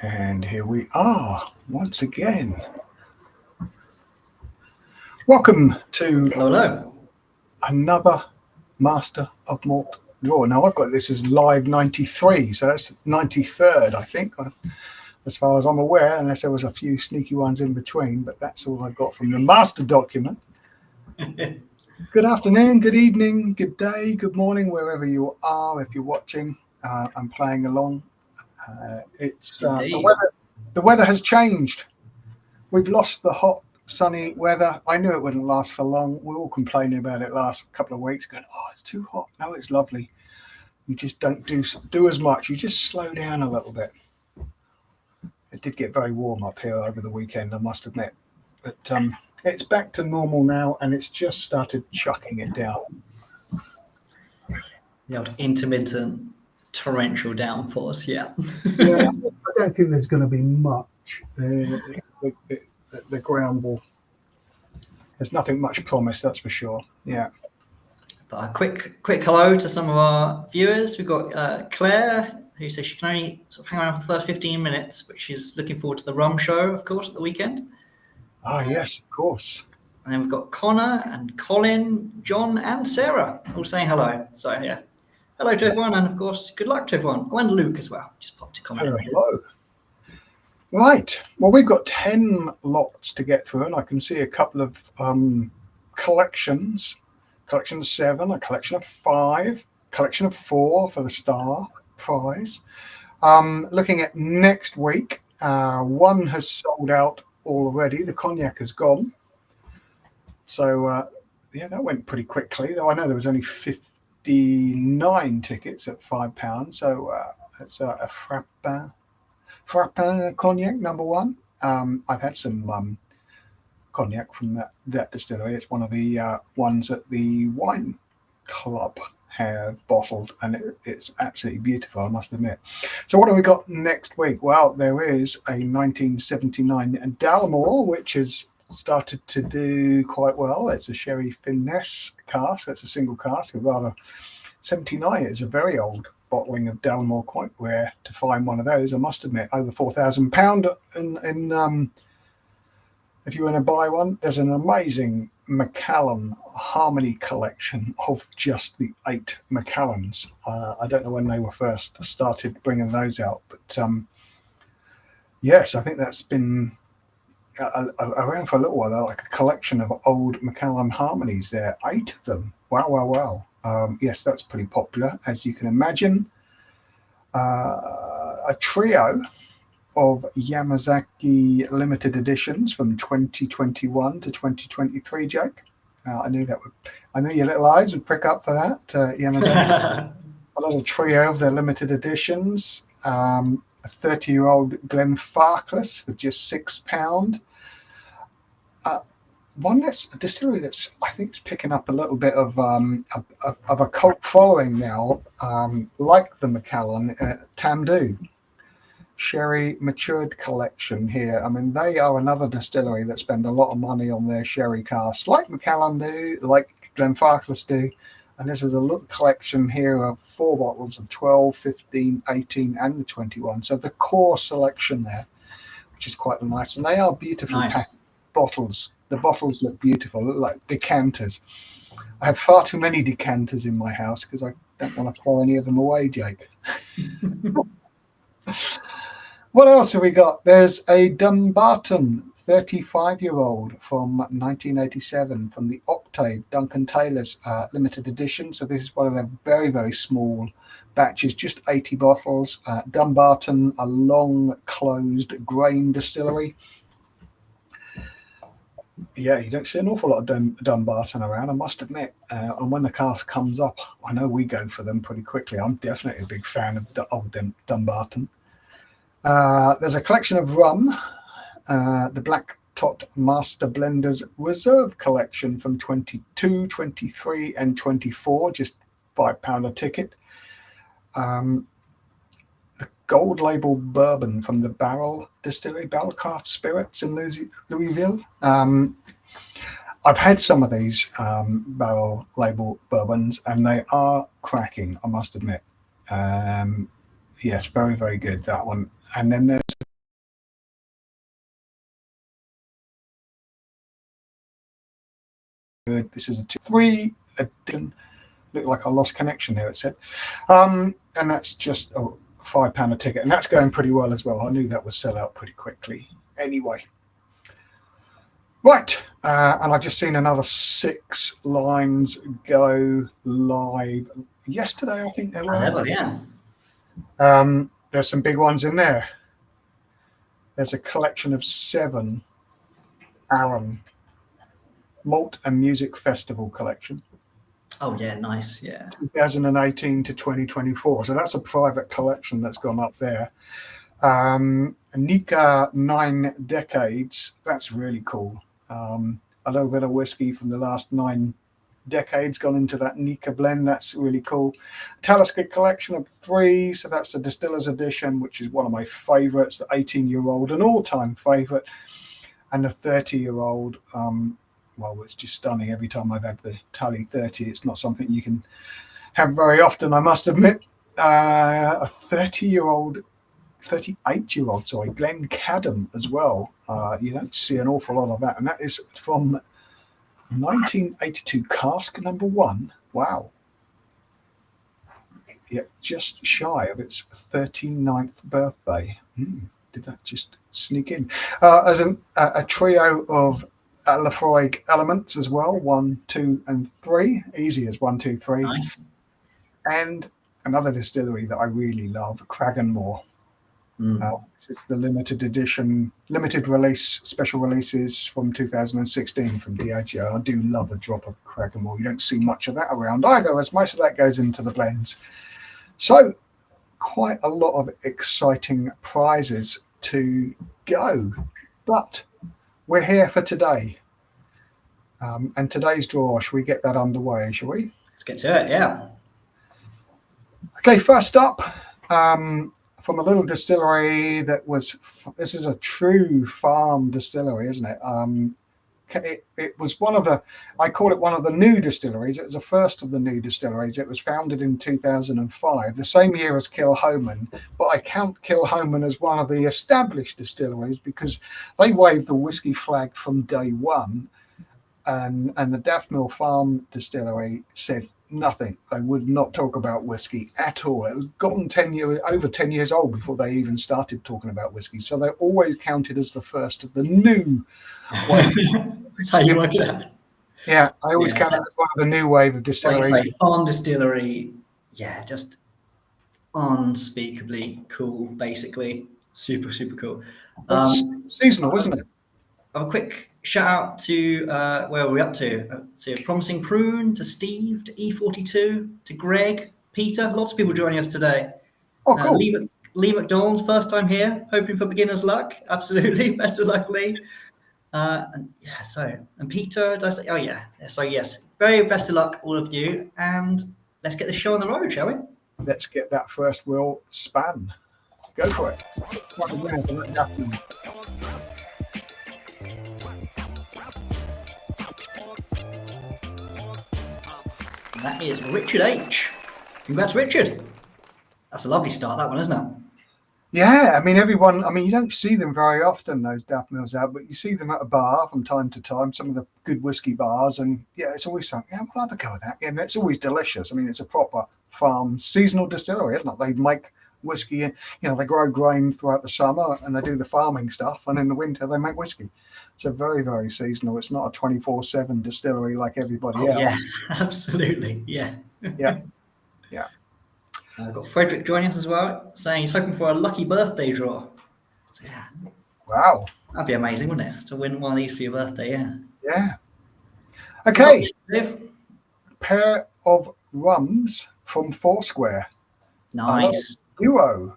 And here we are once again. Welcome to Hello. another Master of Malt draw. Now I've got this as live 93, so that's 93rd, I think, as far as I'm aware, unless there was a few sneaky ones in between, but that's all I got from the master document. Good afternoon, good evening, good day, good morning, wherever you are, if you're watching and playing along. The weather has changed. We've lost the hot, sunny weather. I knew it wouldn't last for long. We were all complaining about it last couple of weeks, going, "Oh, it's too hot." No, it's lovely. You just don't do as much. You just slow down a little bit. It did get very warm up here over the weekend, I must admit, but it's back to normal now, and it's just started chucking it down. The old intermittent torrential downforce, yeah. Yeah, I don't think there's going to be much. The ground will. There's nothing much promised, that's for sure. Yeah. But a quick hello to some of our viewers. We've got Claire, who says she can only sort of hang around for the first 15 minutes, but she's looking forward to the rum show, of course, at the weekend. Ah, yes, of course. And then we've got Connor and Colin, John and Sarah all saying hello. So, yeah. Hello to everyone, and of course, good luck to everyone. Oh, and Luke as well. Just popped a comment. Hello. Right. Well, we've got 10 lots to get through, and I can see a couple of collections. Collection of 7, a collection of 5, collection of 4 for the star prize. Looking at next week, one has sold out already. The cognac has gone. So, yeah, that went pretty quickly, though I know there was only 59 tickets at £5. So it's a Frappin cognac number 1. I've had some cognac from that distillery. It's one of the ones that the wine club have bottled, and it's absolutely beautiful, I must admit. So what have we got next week? Well, there is a 1979 Bowmore, which has started to do quite well. It's a sherry finesse cask. It's a single cask, rather. 79 is a very old bottling of Bowmore, quite rare to find one of those, I must admit. Over £4,000 in if you want to buy one. There's an amazing Macallan Harmony collection of just the 8 Macallans. I don't know when they were first started bringing those out, but yes, I think that's been around for a little while, like a collection of old Macallan Harmonies there. 8 of them. Wow. Yes, that's pretty popular, as you can imagine. A trio of Yamazaki limited editions from 2021 to 2023, Jake. I knew your little eyes would prick up for that. Yamazaki. A little trio of their limited editions. A 30-year-old Glenfiddich for just £6. One that's a distillery that's, I think, is picking up a little bit of a cult following now, like the Macallan, Tamdhu Sherry Matured Collection here. I mean, they are another distillery that spend a lot of money on their sherry casks, like Macallan do, like Glenfiddich do. And this is a little collection here of 4 bottles of 12, 15, 18, and the 21. So the core selection there, which is quite nice. And they are beautifully packed bottles. The bottles look beautiful, look like decanters. I have far too many decanters in my house because I don't want to throw any of them away, Jake. What else have we got? There's a Dumbarton 35-year-old from 1987 from the Octave Duncan Taylor's limited edition. So this is one of their very, very small batches, just 80 bottles. Dumbarton, a long closed grain distillery. Yeah, you don't see an awful lot of Dumbarton around, I must admit. And when the cask comes up, I know we go for them pretty quickly. I'm definitely a big fan of Dumbarton. There's a collection of rum, the Black Tot Master Blenders Reserve Collection from 22, 23, and 24, just £5 a ticket. The Gold Label Bourbon from the Barrel Distillery, Barrel Craft Spirits in Louisville. I've had some of these Barrel Label Bourbons, and they are cracking, I must admit. Yes, very, very good, that one. And then there's good. This is a 3 edition. Looked like I lost connection there, it said. And that's just a £5 a ticket. And that's going pretty well as well. I knew that would sell out pretty quickly anyway. Right. And I've just seen another 6 lines go live yesterday, I think they were. Yeah. There's some big ones in there. There's a collection of 7 Aaron Malt and Music Festival collection. Oh yeah, nice. Yeah. 2018 to 2024. So that's a private collection that's gone up there. Nika 9 Decades. That's really cool. A little bit of whiskey from the last 9 decades gone into that Nika blend. That's really cool. Talisker collection of 3. So that's the Distiller's Edition, which is one of my favorites, the 18-year-old, an all-time favorite. And the 30-year-old, well, it's just stunning. Every time I've had the Tally 30, it's not something you can have very often, I must admit. A 38-year-old, sorry, Glencadam as well. You don't see an awful lot of that. And that is from 1982, cask number 1. Wow. Yeah, just shy of its 39th birthday. Did that just sneak in? As a trio of Lafroig elements as well, 1, 2, and 3. Easy as 1, 2, 3. Nice. And another distillery that I really love, Cragganmore. It's the limited edition, limited release, special releases from 2016 from Diageo. I do love a drop of Cragganmore. You don't see much of that around either, as most of that goes into the blends. So quite a lot of exciting prizes to go. But we're here for today. And today's draw, shall we get that underway, shall we? Let's get to it, yeah. Okay, first up, from a little distillery that was, this is a true farm distillery, isn't it? It was one of the, I call it one of the new distilleries. It was the first of the new distilleries. It was founded in 2005, the same year as Kilhoman, but I count Kilhoman as one of the established distilleries because they waved the whiskey flag from day one. And the Daffmill Farm Distillery said nothing. They would not talk about whiskey at all. It was gone over 10 years old before they even started talking about whiskey. So they're always counted as the first of the new wave. That's how you work it out. Yeah, I always count it as one of the new wave of distilleries. Like farm distillery, yeah, just unspeakably cool, basically. Super, super cool. Seasonal, isn't it? A quick shout out to where are we up to? To Promising Prune, to Steve, to E42, to Greg, Peter. Lots of people joining us today. Oh, cool. Lee McDonald's first time here, hoping for beginner's luck. Absolutely, best of luck, Lee. And Peter, did I say? Oh yeah. So yes, very best of luck, all of you, and let's get the show on the road, shall we? Let's get that first wheel span. Go for it. What a winner for that Daffmill. That is Richard H. Congrats, Richard. That's a lovely start, that one, isn't it? Yeah, I mean, you don't see them very often, those Daffmills out, but you see them at a bar from time to time, some of the good whiskey bars, and yeah, it's always something, yeah, we'll have a go at that. Yeah, and it's always delicious. I mean, it's a proper farm seasonal distillery, isn't it? They make whiskey, they grow grain throughout the summer and they do the farming stuff, and in the winter they make whiskey. So very, very seasonal. It's not a 24/7 distillery like everybody else. Yeah, absolutely. Yeah. Yeah. I've got Frederick joining us as well, saying he's hoping for a lucky birthday draw. So yeah. Wow. That'd be amazing, wouldn't it? To win one of these for your birthday, yeah. Yeah. Okay. Dave? Pair of rums from Foursquare. Nice. Duo.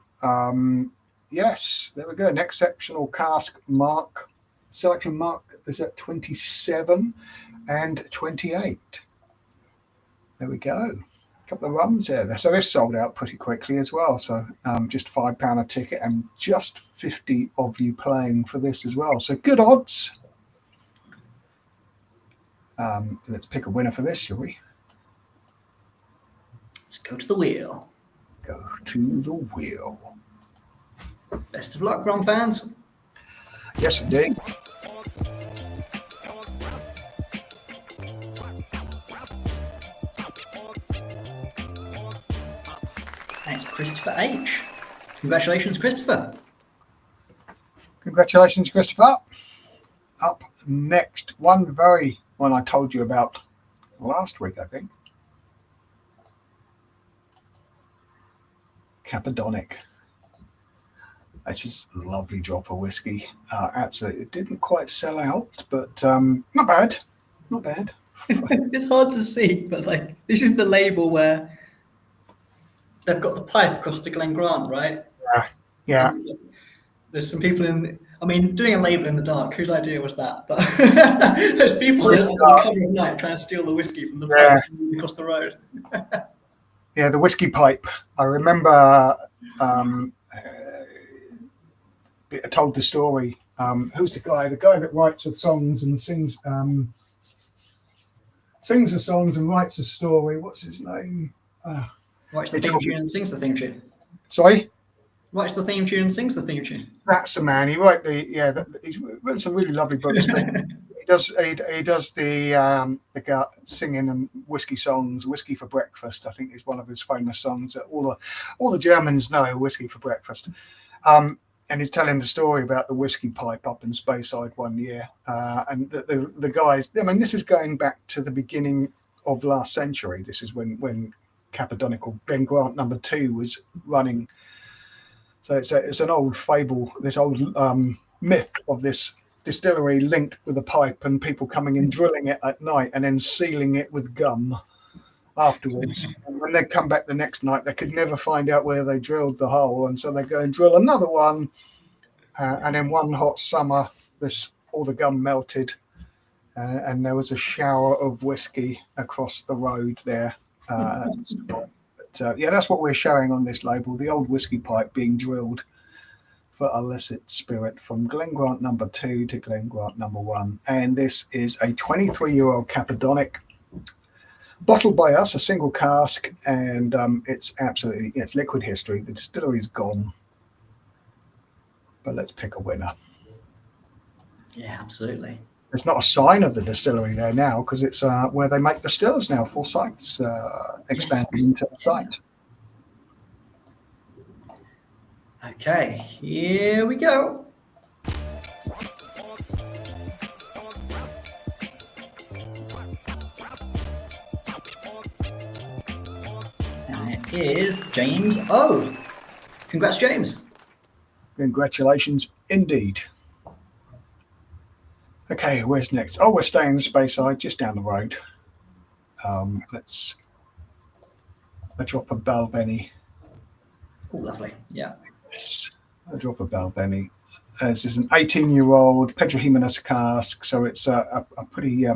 Yes, there we go. An exceptional cask mark. Selection mark is at 27 and 28. There we go. A couple of rums there. So this sold out pretty quickly as well. So just £5 a ticket and just 50 of you playing for this as well. So good odds. Let's pick a winner for this, shall we? Let's go to the wheel. Go to the wheel. Best of luck, rum fans. Yes, indeed. it's Christopher H. Congratulations, Christopher. Congratulations, Christopher. Up next, one I told you about last week, I think. Cappadonic. It's just a lovely drop of whiskey. Absolutely, it didn't quite sell out, but not bad. Not bad. It's hard to see, but like this is the label where they've got the pipe across to Glen Grant, right? Yeah. And there's some people in. I mean, doing a label in the dark. Whose idea was that? But there's people on the cover of night trying to steal the whiskey from the pipe across the road. Yeah, the whiskey pipe. I remember. I told the story. Who's the guy? The guy that writes the songs and sings the songs and writes a story. What's his name? Writes the theme tune and sings the theme tune. Sorry? Writes the theme tune and sings the theme tune. That's the man. He's written some really lovely books. he does the guy singing and whiskey songs. Whiskey for Breakfast, I think, is one of his famous songs that all the Germans know. Whiskey for Breakfast. And he's telling the story about the whiskey pipe up in Speyside one year, and the guys. I mean, this is going back to the beginning of last century. This is when Cappadonic or Glen Grant No. 2 was running. So it's an old fable, this old myth of this distillery linked with a pipe and people coming in drilling it at night and then sealing it with gum afterwards. And when they come back the next night, they could never find out where they drilled the hole, and so they go and drill another one. And then one hot summer, all the gum melted, and there was a shower of whiskey across the road there. But that's what we're showing on this label: the old whiskey pipe being drilled for illicit spirit from Glen Grant No. 2 to Glen Grant No. 1. And this is a 23-year-old Cappadonic, bottled by us, a single cask, and it's liquid history. The distillery is gone, but let's pick a winner. Yeah, absolutely. There's not a sign of the distillery there now because it's where they make the stills now. Full sites expanding into the site. Okay, here we go. Is James O. Congrats, James. Congratulations indeed. Okay, where's next? Oh, we're staying in the Speyside, just down the road. Let's drop a Balvenie. Oh, lovely. Yeah. Yes, a drop of Balvenie. This is an 18-year-old Pedro Jimenez cask, so it's a pretty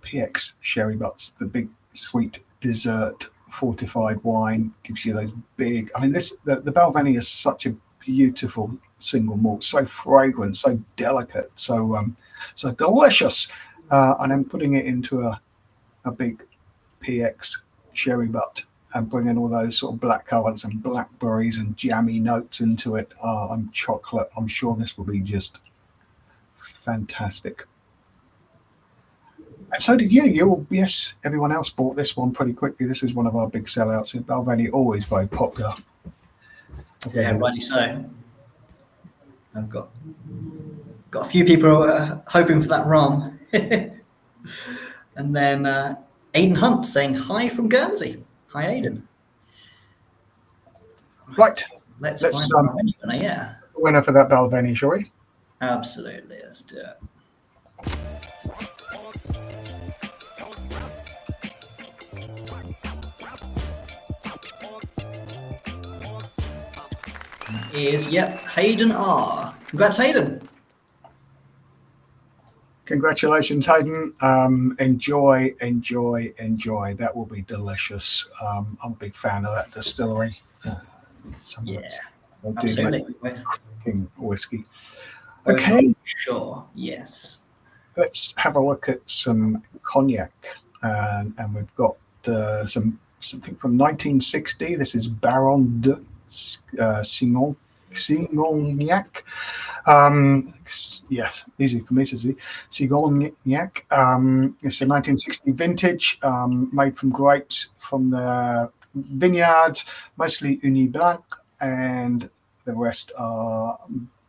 PX sherry butts, the big sweet dessert fortified wine, gives you those big. I mean, the Balvenie is such a beautiful single malt, so fragrant, so delicate, so delicious, and then putting it into a big PX sherry butt and bringing all those sort of black currants and blackberries and jammy notes into it. And chocolate. I'm sure this will be just fantastic. And so did you. Yes, everyone else bought this one pretty quickly. This is one of our big sellouts. Balvenie, always very popular. Yeah, rightly so. I've got a few people hoping for that rum. And then Aidan Hunt saying hi from Guernsey. Hi, Aidan. Right. Let's find the winner, yeah. Winner for that Balvenie, shall we? Absolutely. Let's do it. Is Hayden R. Congrats, Hayden. Congratulations, Hayden. Enjoy. That will be delicious. I'm a big fan of that distillery. Absolutely. Whiskey. Okay. Sure. Yes. Let's have a look at some cognac, and we've got something from 1960. This is Baron de Simon Cigognac. Yes, easy for me to see. Cigognac. It's a 1960 vintage, made from grapes from the vineyards, mostly Uni Blanc, and the rest are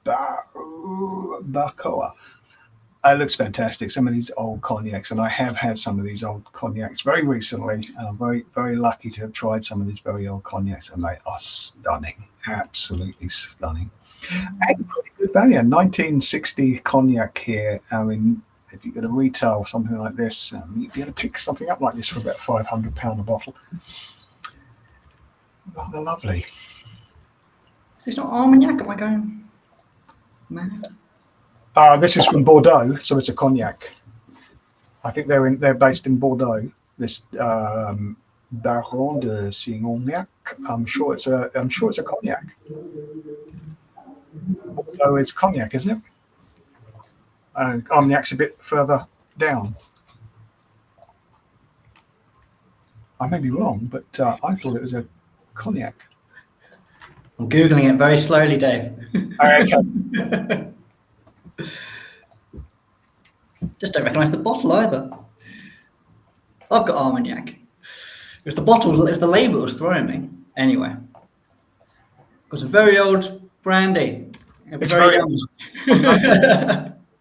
Barcoa. It looks fantastic. Some of these old cognacs, and I have had some of these old cognacs very recently, and I'm very, very lucky to have tried some of these very old cognacs, and they are stunning, absolutely stunning. And pretty good value. 1960 cognac here. I mean, if you go to retail or something like this, you'd be able to pick something up like this for about £500 a bottle. Oh, they're lovely. Is this not Armagnac? Am I going mad? This is from Bordeaux, so it's a cognac. I think they're based in Bordeaux. This Baron de Cigognac. I'm sure it's a cognac. Bordeaux is cognac, isn't it? Armagnac's a bit further down. I may be wrong, but I thought it was a cognac. I'm Googling it very slowly, Dave. Okay. Just don't recognise the bottle either. I've got Armagnac. It was the bottle, it was the label that was throwing me. Anyway. It was a very old brandy. It's very young.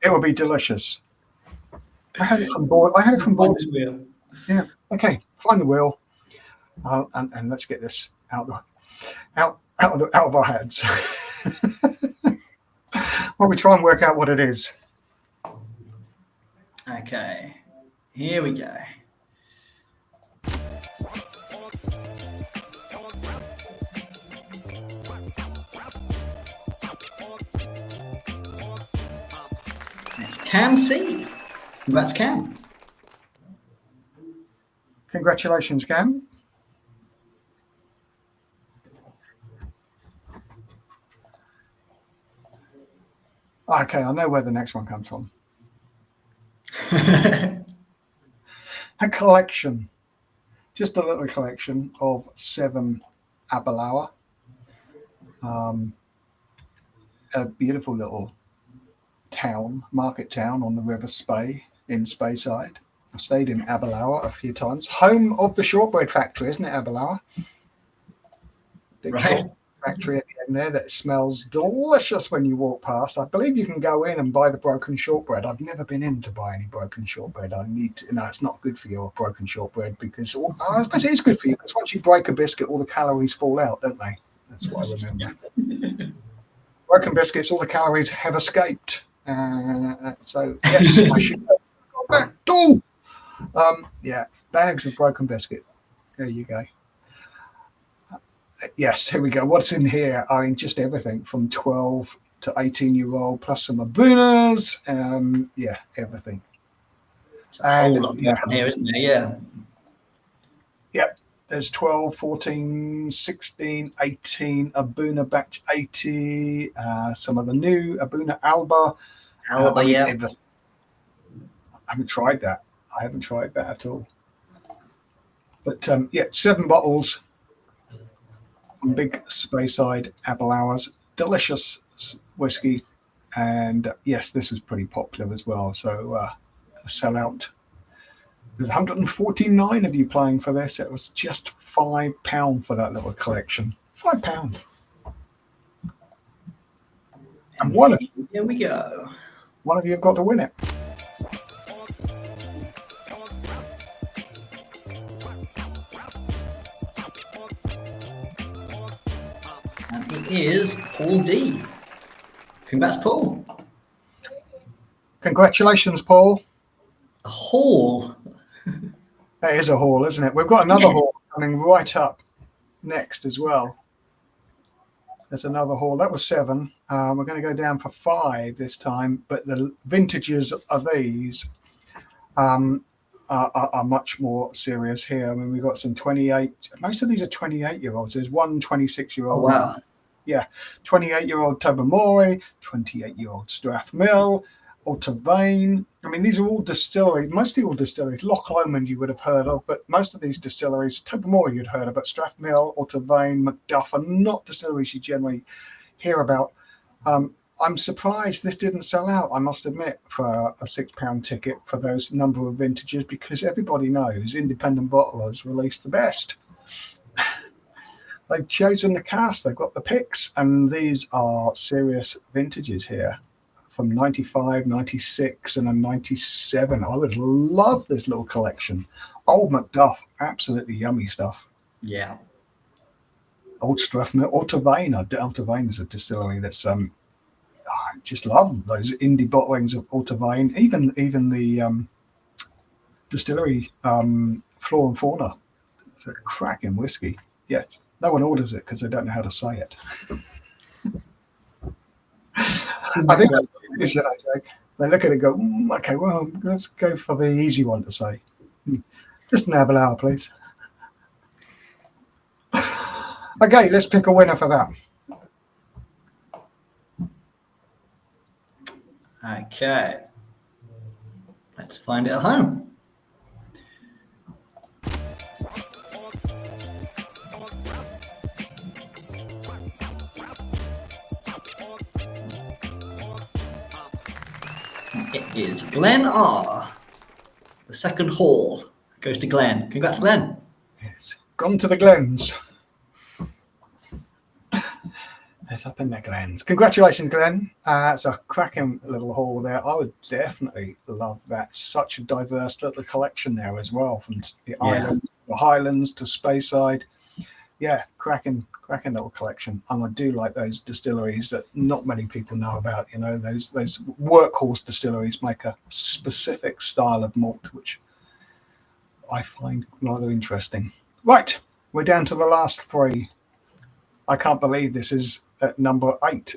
It will be delicious. I had it from Bordeaux. Yeah. Okay. Find the wheel, and let's get this out of our heads. While we try and work out what it is. Okay. Here we go. It's Cam C. Congrats, Cam. Congratulations, Cam. Okay, I know where the next one comes from. A collection, just a little collection of 7 Abelauer. A beautiful little market town on the River Spey in Speyside. I stayed in Abelauer a few times. Home of the shortbread factory, isn't it, Abelauer? Big right. Factory at the end there that smells delicious when you walk past. I believe you can go in and buy the broken shortbread. I've never been in to buy any broken shortbread. I need to. No, it's not good for you, broken shortbread, because I suppose it is good for you, because once you break a biscuit, all the calories fall out, don't they? That's what I remember. Broken biscuits, all the calories have escaped. So yes, I should go back. Yeah, bags of broken biscuit. There you go. Yes, here we go. What's in here? I mean, just everything from 12 to 18-year-old, plus some Abunas. Yeah, everything. It's a whole lot in here, isn't there? Yeah. Yep. There's 12, 14, 16, 18, Abuna Batch 80, some of the new Abuna Alba. Yeah. Everything. I haven't tried that. I haven't tried that at all. But yeah, 7 bottles. Big Speyside Abelauers, delicious whiskey, and yes, this was pretty popular as well. So a sellout. There's 149 of you playing for this. It was just £5 for that little collection. £5. And one of you, here we go. One of you have got to win it. And it is Paul D. Congrats, Paul. Congratulations, Paul. A haul. That is a haul, isn't it? We've got another haul coming right up next as well. There's another haul. That was 7. We're going to go down for 5 this time, but the vintages of these are much more serious here. I mean, we've got some 28. Most of these are 28-year-olds. There's one 26-year-old. Oh, wow. Yeah, 28-year-old Tobermory, 28-year-old Strathmill, Ultavane. I mean, these are all distilleries, mostly all distilleries. Loch Lomond you would have heard of, but most of these distilleries, Tobermory you'd heard of, but Strathmill, Ultavane, Macduff are not distilleries you generally hear about. I'm surprised this didn't sell out, I must admit, for a £6 ticket for those number of vintages, because everybody knows independent bottlers release the best. They've chosen the cast, they've got the picks, and these are serious vintages here from 95, 96, and a 97. I would love this little collection. Old Macduff, absolutely yummy stuff. Yeah. Old Strathmore, Altavane is a distillery that's I just love those indie bottlings of Altavane. Even the distillery Flora and Fauna. It's a cracking whiskey. Yes, no one orders it because they don't know how to say it. I think that's what it is, Jake. They look at it and go, okay, well, let's go for the easy one to say. Just an Avalor, please. Okay, let's pick a winner for that. Okay. Let's find it at home. It is Glen R. The second haul goes to Glen. Congrats, Glen. Yes, gone to the Glens. It's up in the Glens. Congratulations, Glen. It's a cracking little haul there. I would definitely love that. Such a diverse little collection there as well, from the islands, the Highlands to Speyside. Yeah, cracking little collection. And I do like those distilleries that not many people know about. You know, those workhorse distilleries make a specific style of malt, which I find rather interesting. Right, we're down to the last three. I can't believe this is at number 8.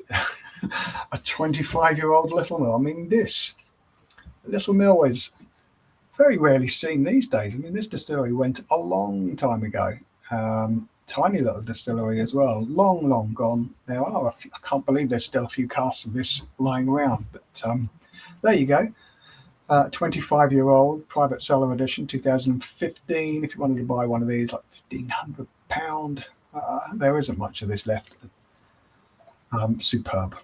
A 25-year-old Littlemill. I mean, this Littlemill is very rarely seen these days. I mean, this distillery went a long time ago. Tiny little distillery as well. Long gone. There are I can't believe there's still a few casks of this lying around. But there you go. 25-year-old private cellar edition, 2015. If you wanted to buy one of these, like £1,500. There isn't much of this left. Superb.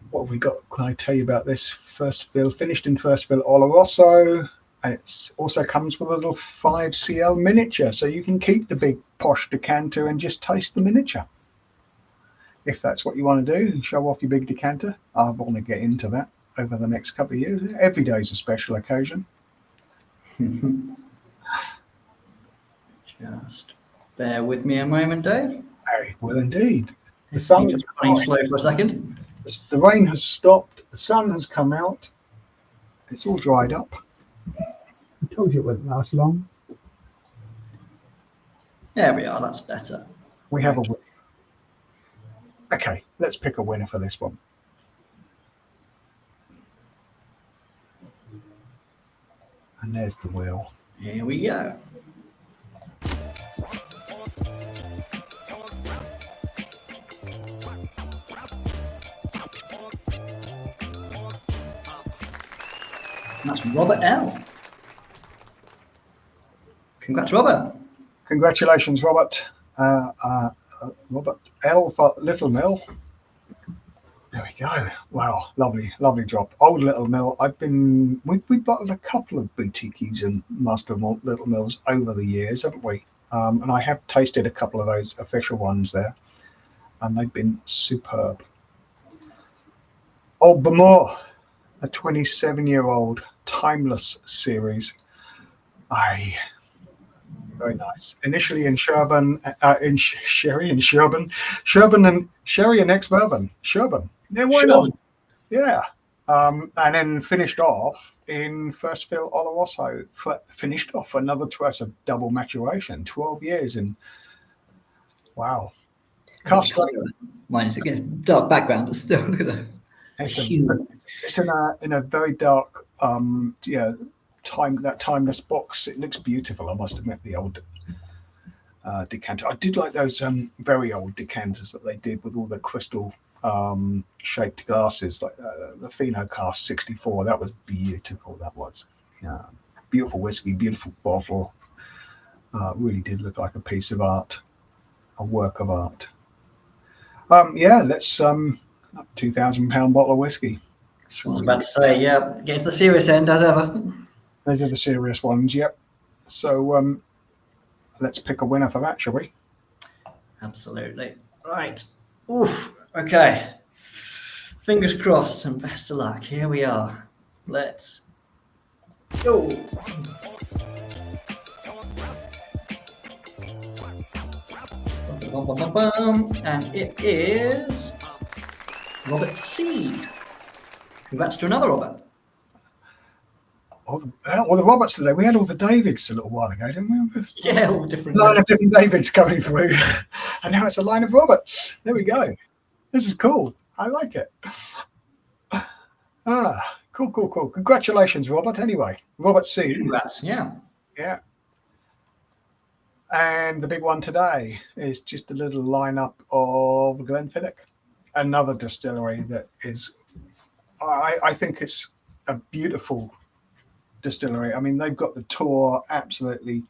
What have we got? Can I tell you about this? First fill, finished in first fill Oloroso. And it also comes with a little 5cl miniature, so you can keep the big posh decanter and just taste the miniature. If that's what you want to do, and show off your big decanter. I want to get into that over the next couple of years. Every day is a special occasion. Just bear with me a moment, Dave. Very well indeed. The Sun sun is running slow for a second. The rain has stopped. The sun has come out. It's all dried up. I told you it wouldn't last long. There we are. That's better. We have a winner. Okay, let's pick a winner for this one. And there's the wheel. Here we go. And that's Robert L. Congrats, Robert. Congratulations, Robert. Robert L for Littlemill. There we go. Wow, lovely drop. Old Littlemill. We bottled a couple of boutiques and Master of Malt Littlemills over the years, haven't we? And I have tasted a couple of those official ones there, and they've been superb. Old Bowmore, a 27-year-old timeless series. Very nice. Initially in Sherburn, in Sherry and Sherburn, and Sherry and ex-bourbon, Sherburn. Yeah, why not? Yeah. And then finished off in first fill Oloroso. Finished off another twice of double maturation. 12 years in. Wow. Mine is again dark background, but still look at that. It's in a very dark that timeless box. It looks beautiful, I must admit. The old decanter. I did like those very old decanters that they did with all the crystal shaped glasses, like the Fino Cast 64. That was beautiful. That was beautiful whiskey, beautiful bottle. Really did look like a piece of art, a work of art. Yeah, let's £2,000 bottle of whiskey. I was about to say, yeah, get to the serious end as ever. Those are the serious ones. Yep. So let's pick a winner for that, shall we? Absolutely. Right. Oof. Okay. Fingers crossed and best of luck. Here we are. Let's go. And it is Robert C. Congrats to another Robert. All the Roberts today. We had all the Davids a little while ago, didn't we? Yeah, all different. Line of different Davids coming through, and now it's a line of Roberts. There we go. This is cool. I like it. Cool. Congratulations, Robert. Anyway, Robert C. Congrats. Yeah. And the big one today is just a little lineup of Glenfiddich, another distillery that is, I think it's a beautiful distillery. I mean, they've got the tour absolutely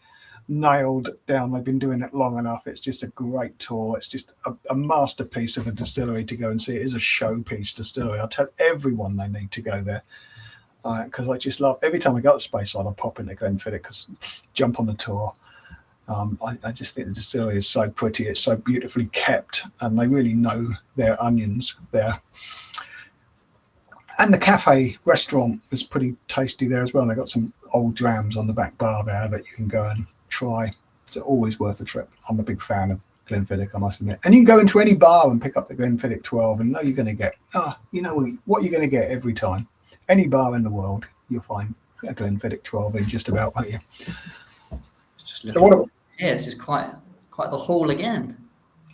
nailed down. They've been doing it long enough. It's just a great tour. It's just a masterpiece of a distillery to go and see. It is a showpiece distillery. I tell everyone they need to go there because I just love, every time I go to Speyside, I pop into Glenfiddich because jump on the tour. I just think the distillery is so pretty. It's so beautifully kept, and they really know their onions there. And the cafe restaurant is pretty tasty there as well. They've got some old drams on the back bar there that you can go and try. It's always worth a trip. I'm a big fan of Glenfiddich, I must admit. And you can go into any bar and pick up the Glenfiddich 12 and know you're going to get, you know what you're going to get every time. Any bar in the world, you'll find a Glenfiddich 12 in just about, won't you? Yeah, this is quite the haul again.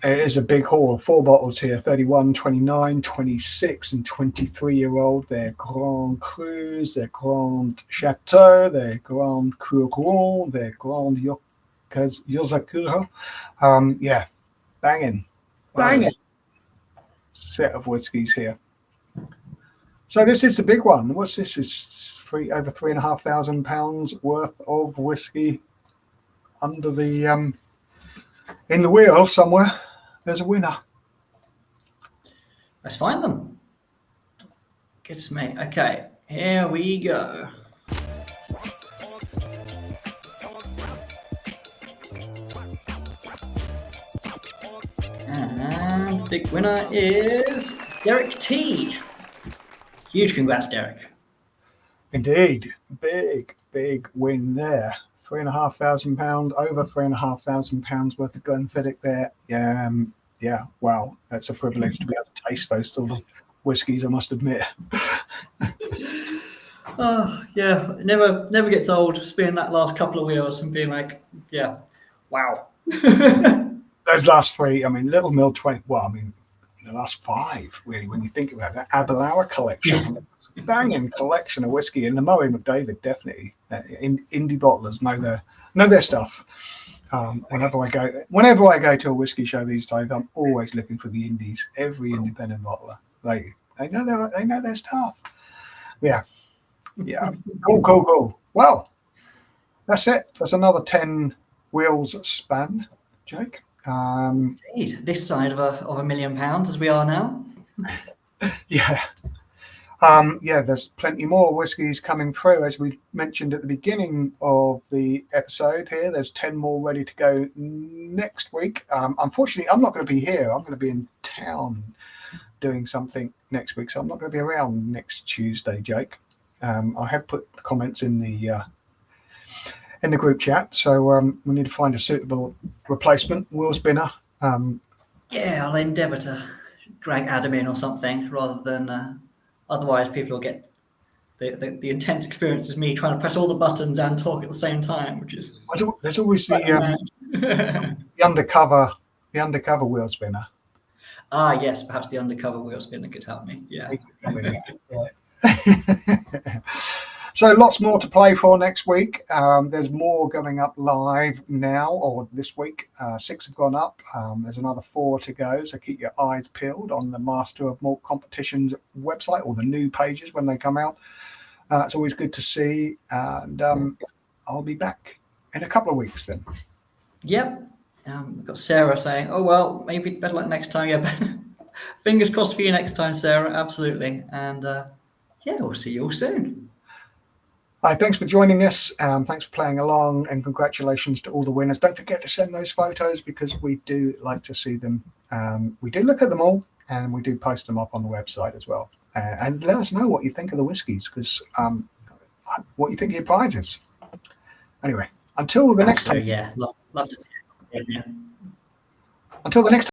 It is a big haul. 4 bottles here, 31, 29, 26 and 23-year-old. They're Grand Crus, they're Grand Chateau, they're Grand Cru, they're Grand Yozakura. Yeah, banging. Set of whiskies here. So this is the big one. What's this? Is over £3,500 worth of whiskey under the in the wheel somewhere. There's a winner. Let's find them. Goodness me. Okay, here we go. And the big winner is Derek T. Huge congrats, Derek. Indeed. Big win there. £3,500, over £3,500 worth of Glenfiddich there. Yeah, wow, that's a privilege to be able to taste those sort of whiskies, I must admit. Oh yeah, it never gets old spinning that last couple of wheels and being like, yeah, wow. Those last 3, I mean, Littlemill 20. Well, I mean, the last 5 really, when you think about that Aberlour collection. Yeah. Banging collection of whiskey, and the Murray McDavid definitely. Indie bottlers know their stuff. Whenever I go to a whiskey show these days, I'm always looking for the indies. Every independent bottler, they know their stuff. Yeah. Cool. Well, that's it. That's another 10 wheels span, Jake. Indeed. This side of £1 million, as we are now. Yeah. There's plenty more whiskies coming through, as we mentioned at the beginning of the episode here. There's 10 more ready to go next week. Unfortunately, I'm not going to be here. I'm going to be in town doing something next week, so I'm not going to be around next Tuesday, Jake. I have put comments in the group chat, so we need to find a suitable replacement wheel spinner. I'll endeavour to drag Adam in or something rather than... Otherwise, people will get the intense experience of me trying to press all the buttons and talk at the same time, which is... There's always the undercover wheel spinner. Yes, perhaps the undercover wheel spinner could help me. Yeah. So lots more to play for next week. There's more going up live now, or this week. 6 have gone up. There's another 4 to go. So keep your eyes peeled on the Master of Malt Competitions website, or the new pages when they come out. It's always good to see. And I'll be back in a couple of weeks then. Yep. We've got Sarah saying, oh, well, maybe better luck next time. Yeah, Fingers crossed for you next time, Sarah. Absolutely. And yeah, we'll see you all soon. Hi, thanks for joining us. Thanks for playing along, and congratulations to all the winners. Don't forget to send those photos because we do like to see them. We do look at them all, and we do post them up on the website as well. And let us know what you think of the whiskies, because what you think of your prizes. Anyway, until the next time. Yeah, love to see it. Yeah. Until the next time.